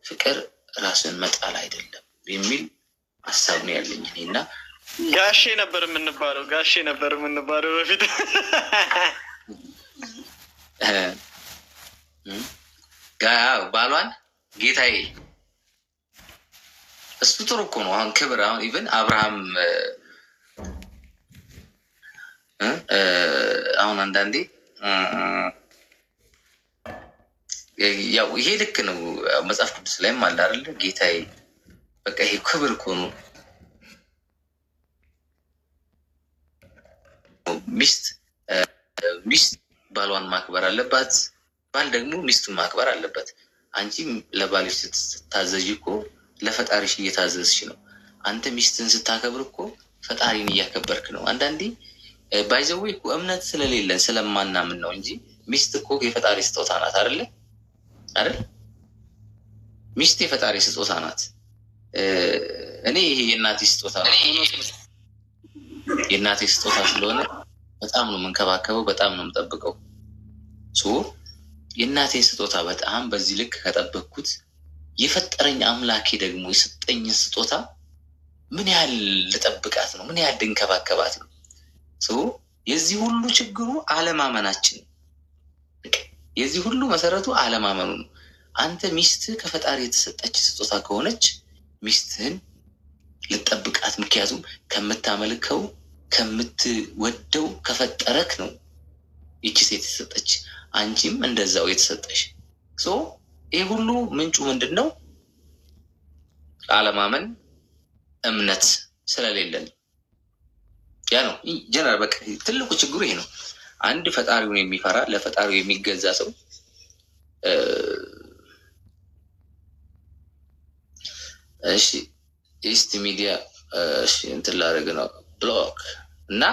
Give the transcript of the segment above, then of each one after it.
ፍቅር ራስን መጣል አይደለም የሚል ሀሳብ ነው ያለኝ እና ጋሼ ነበር የምንባለው በፊት ባሏን ጌታዬ እሱ ጥሩ እኮ ነው። አሁን ክብር አሁን ኢቨን አብርሃም አሁን አንዳንዴ ያው ይሄ ልክ ነው መጽሐፍ ቅዱስ ላይም አለ አይደለ? ጌታዬ በቃ ይሄ ክብር እኮ ነው። ሚስት ባሏን ማክበር አለባት፣ ባል ደግሞ ሚስቱን ማክበር አለበት። አንቺ ለባልሽ ስትታዘዥ እኮ ለፈጣሪሽ እየታዘዝሽ ነው። አንተ ሚስትን ስታከብር እኮ ፈጣሪን እያከበርክ ነው። አንዳንዴ ባይዘዌ እኮ እምነት ስለሌለን ስለማናምን ነው እንጂ ሚስት እኮ የፈጣሪ ስጦታ ናት አይደለ? አይደል? ሚስት የፈጣሪ ስጦታ ናት። እኔ ይሄ የእናቴ ስጦታ ነው። የእናቴ ስጦታ ስለሆነ በጣም ነው የምንከባከበው፣ በጣም ነው የምጠብቀው። የእናቴን ስጦታ በጣም በዚህ ልክ ከጠበቅኩት የፈጠረኝ አምላኬ ደግሞ የሰጠኝን ስጦታ ምን ያህል ልጠብቃት ነው? ምን ያህል ልንከባከባት ነው? የዚህ ሁሉ ችግሩ አለማመናችን፣ የዚህ ሁሉ መሰረቱ አለማመኑ ነው። አንተ ሚስትህ ከፈጣሪ የተሰጠች ስጦታ ከሆነች ሚስትህን ልጠብቃት። ምክንያቱም ከምታመልከው ከምትወደው ከፈጠረክ ነው ይቺ ሴት የተሰጠች፣ አንቺም እንደዛው የተሰጠሽ። ይህ ሁሉ ምንጩ ምንድን ነው? አለማመን፣ እምነት ስለሌለን ያ ነው ጀነራል። በቃ ትልቁ ችግሩ ይሄ ነው። አንድ ፈጣሪውን የሚፈራ ለፈጣሪው የሚገዛ ሰው እሺ ኢስት ሚዲያ እሺ እንትን ላደርግ ነው ብሎክ እና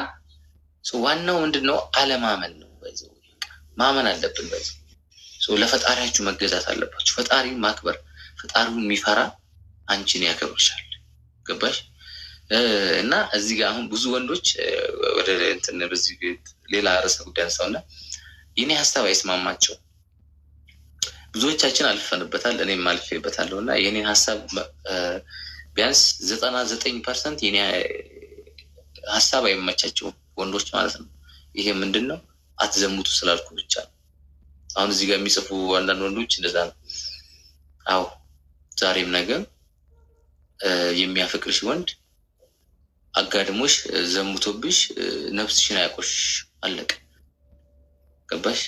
ዋናው ምንድን ነው? አለማመን ነው። በዚህ ማመን አለብን። በዚህ ለፈጣሪያችሁ መገዛት አለባችሁ። ፈጣሪውን ማክበር። ፈጣሪውን የሚፈራ አንቺን ያከብርሻል። ገባሽ? እና እዚህ ጋር አሁን ብዙ ወንዶች ወደ እንትን በዚህ ሌላ ርዕሰ ጉዳይ አንሳውና የኔ ሀሳብ አይስማማቸው። ብዙዎቻችን አልፈንበታል፣ እኔም አልፌበታለሁ። እና የኔ ሀሳብ ቢያንስ 99% የኔ ሀሳብ አይመቻቸውም ወንዶች ማለት ነው። ይሄ ምንድን ነው? አትዘሙቱ ስላልኩ ብቻ ነው። አሁን እዚህ ጋር የሚጽፉ አንዳንድ ወንዶች እንደዛ ነው። አዎ ዛሬም ነገም የሚያፈቅርሽ ወንድ አጋድሞሽ ዘሙቶብሽ ነፍስሽን አያቆሽሽ። አለቀ። ገባሽ?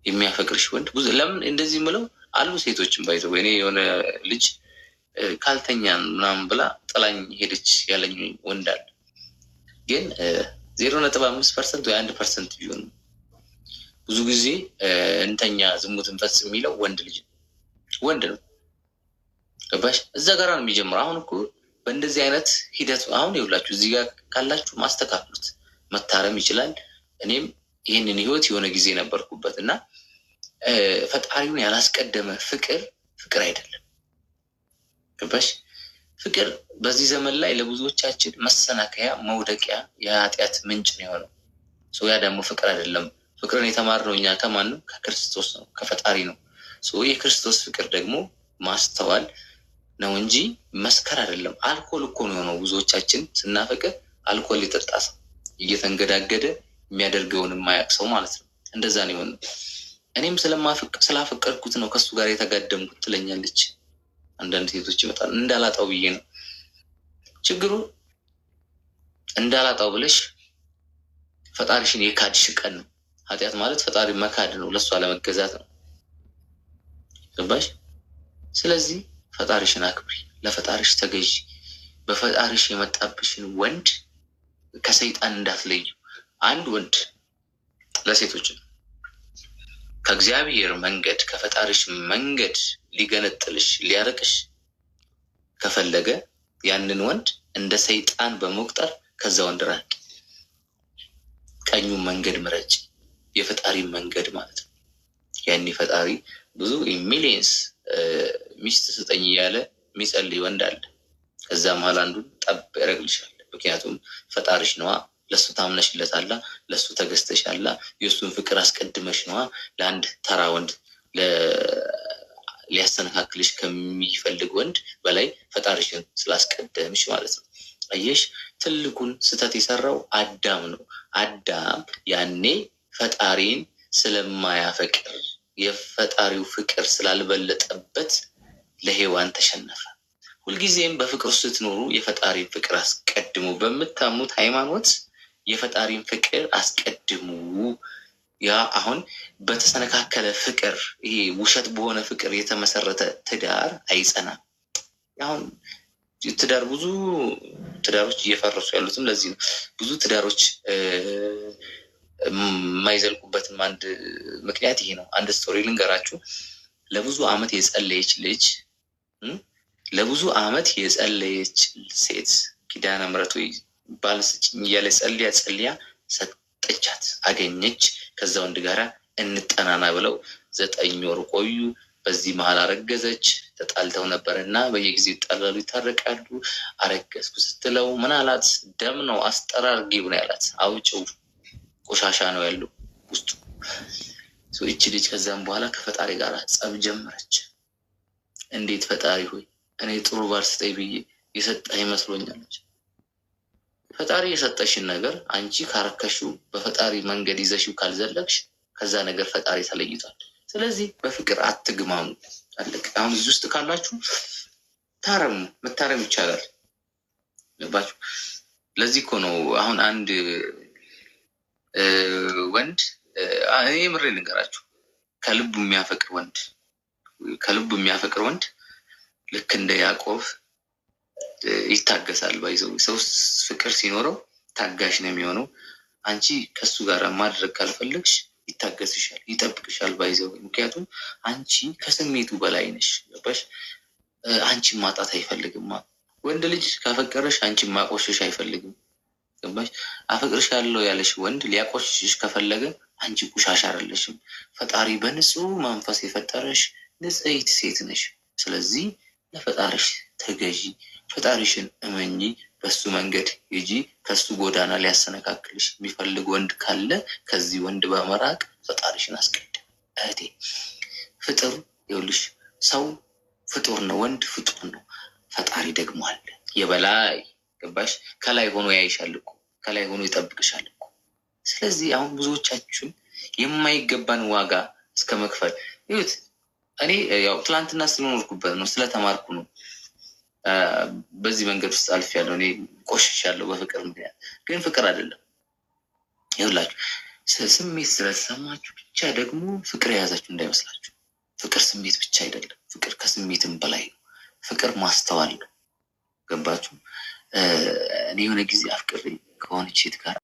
የሚያፈቅርሽ ወንድ ብዙ ለምን እንደዚህ ምለው አሉ ሴቶችን ባይዘው እኔ የሆነ ልጅ ካልተኛን ምናምን ብላ ጥላኝ ሄደች ያለኝ ወንድ አለ። ግን 0.5% ወይ 1% ቢሆን ብዙ ጊዜ እንተኛ ዝሙት እንፈጽ የሚለው ወንድ ልጅ ወንድ ነው። ገባሽ? እዛ ጋር ነው የሚጀምረው። አሁን እኮ በእንደዚህ አይነት ሂደት አሁን ይውላችሁ እዚህ ጋር ካላችሁ ማስተካከሉት መታረም ይችላል። እኔም ይህንን ህይወት የሆነ ጊዜ ነበርኩበት እና ፈጣሪውን ያላስቀደመ ፍቅር አይደለም። ገባሽ? ፍቅር በዚህ ዘመን ላይ ለብዙዎቻችን መሰናከያ፣ መውደቂያ፣ የኃጢአት ምንጭ ነው የሆነው። ያ ደግሞ ፍቅር አይደለም። ፍቅርን የተማርነው እኛ ከማን ነው? ከክርስቶስ ነው፣ ከፈጣሪ ነው። የክርስቶስ ፍቅር ደግሞ ማስተዋል ነው እንጂ መስከር አይደለም። አልኮል እኮ ነው የሆነው። ብዙዎቻችን ስናፈቅር አልኮል የጠጣ ሰው እየተንገዳገደ የሚያደርገውን የማያውቅ ሰው ማለት ነው። እንደዛ ነው የሆነው። እኔም ስላፈቀርኩት ነው ከሱ ጋር የተጋደምኩት ትለኛለች አንዳንድ ሴቶች ይመጣል። እንዳላጣው ብዬ ነው። ችግሩ እንዳላጣው ብለሽ ፈጣሪሽን የካድሽ ቀን ነው። ኃጢአት ማለት ፈጣሪ መካድ ነው፣ ለእሷ ለመገዛት ነው። ገባሽ? ስለዚህ ፈጣሪሽን አክብሪ፣ ለፈጣሪሽ ተገዢ። በፈጣሪሽ የመጣብሽን ወንድ ከሰይጣን እንዳትለዩ። አንድ ወንድ ለሴቶች ነው ከእግዚአብሔር መንገድ ከፈጣሪሽ መንገድ ሊገነጥልሽ ሊያርቅሽ ከፈለገ ያንን ወንድ እንደ ሰይጣን በመቁጠር ከዛ ወንድ ራቂ። ቀኙን መንገድ ምረጭ፣ የፈጣሪ መንገድ ማለት ነው። ያኔ ፈጣሪ ብዙ ሚሊየንስ ሚስት ስጠኝ እያለ የሚጸልይ ወንድ አለ። ከዛ መሀል አንዱን ጠብ ያደርግልሻል። ምክንያቱም ፈጣሪሽ ነዋ። ለሱ ታምነሽለታላ፣ ለሱ ተገዝተሻላ። የእሱን ፍቅር አስቀድመሽ ነዋ ለአንድ ተራ ወንድ ሊያሰነካክልሽ ከሚፈልግ ወንድ በላይ ፈጣሪሽን ስላስቀደምሽ ማለት ነው። አየሽ፣ ትልቁን ስህተት የሰራው አዳም ነው። አዳም ያኔ ፈጣሪን ስለማያፈቅር የፈጣሪው ፍቅር ስላልበለጠበት ለሔዋን ተሸነፈ። ሁልጊዜም በፍቅር ውስጥ ስትኖሩ የፈጣሪን ፍቅር አስቀድሙ። በምታምኑት ሃይማኖት የፈጣሪን ፍቅር አስቀድሙ። ያ አሁን በተሰነካከለ ፍቅር፣ ይሄ ውሸት በሆነ ፍቅር የተመሰረተ ትዳር አይጸናም። አሁን ትዳር ብዙ ትዳሮች እየፈረሱ ያሉትም ለዚህ ነው። ብዙ ትዳሮች የማይዘልቁበትም አንድ ምክንያት ይሄ ነው። አንድ ስቶሪ ልንገራችሁ። ለብዙ ዓመት የጸለየች ልጅ ለብዙ ዓመት የጸለየች ሴት ኪዳነ ምሕረት ወይ ባል ስጭኝ እያለ ጸልያ ሰጠቻት፣ አገኘች። ከዛ ወንድ ጋራ እንጠናና ብለው 9 ወር ቆዩ። በዚህ መሀል አረገዘች። ተጣልተው ነበር እና በየጊዜው ይጣላሉ፣ ይታረቃሉ። አረገዝኩ ስትለው ምን አላት? ደም ነው አስጠራርጊው ነው ያላት። አውጭው ቆሻሻ ነው ያለው ውስጡ። ይቺ ልጅ ከዛም በኋላ ከፈጣሪ ጋር ጸብ ጀመረች። እንዴት ፈጣሪ ሆይ እኔ ጥሩ ባል ስጠኝ ብዬ የሰጠህ ይመስሎኛለች። ፈጣሪ የሰጠሽን ነገር አንቺ ካረከሽው፣ በፈጣሪ መንገድ ይዘሽው ካልዘለቅሽ ከዛ ነገር ፈጣሪ ተለይቷል። ስለዚህ በፍቅር አትግማሙ። አለቀ። አሁን እዚህ ውስጥ ካላችሁ ታረሙ፣ መታረም ይቻላል። ገባችሁ? ለዚህ እኮ ነው አሁን አንድ ወንድ እኔ ምሬ ልንገራችሁ፣ ከልቡ የሚያፈቅር ወንድ ልክ እንደ ያዕቆብ ይታገሳል። ባይዘው ሰው ፍቅር ሲኖረው ታጋሽ ነው የሚሆነው። አንቺ ከሱ ጋር ማድረግ ካልፈለግሽ ይታገስሻል፣ ይጠብቅሻል። ባይዘው ምክንያቱም አንቺ ከስሜቱ በላይ ነሽ። ገባሽ? አንቺን ማጣት አይፈልግም። ወንድ ልጅ ካፈቀረሽ አንቺን ማቆሸሽ አይፈልግም። ገባሽ? አፈቅርሻለሁ ያለሽ ወንድ ሊያቆሽሽ ከፈለገ አንቺ ቁሻሻ አይደለሽም። ፈጣሪ በንጹህ መንፈስ የፈጠረሽ ንጽሕት ሴት ነሽ። ስለዚህ ለፈጣሪሽ ተገዢ፣ ፈጣሪሽን እመኚ፣ በሱ መንገድ ሂጂ። ከሱ ጎዳና ሊያሰነካክልሽ የሚፈልግ ወንድ ካለ ከዚህ ወንድ በመራቅ ፈጣሪሽን አስቀድም። እህቴ ፍጡር ይኸውልሽ፣ ሰው ፍጡር ነው፣ ወንድ ፍጡር ነው። ፈጣሪ ደግሞ አለ የበላይ። ገባሽ? ከላይ ሆኖ ያይሻል እኮ፣ ከላይ ሆኖ ይጠብቅሻል እኮ። ስለዚህ አሁን ብዙዎቻችን የማይገባን ዋጋ እስከ መክፈል ይሁት። እኔ ያው ትላንትና ስለኖርኩበት ነው፣ ስለተማርኩ ነው በዚህ መንገድ ውስጥ አልፌያለሁ። እኔ ቆሽሻለሁ በፍቅር ምክንያት። ግን ፍቅር አይደለም። ይኸውላችሁ ስሜት ስለተሰማችሁ ብቻ ደግሞ ፍቅር የያዛችሁ እንዳይመስላችሁ። ፍቅር ስሜት ብቻ አይደለም። ፍቅር ከስሜትም በላይ ነው። ፍቅር ማስተዋል ነው። ገባችሁ? እኔ የሆነ ጊዜ አፍቅሬ ከሆነች ሴት ጋር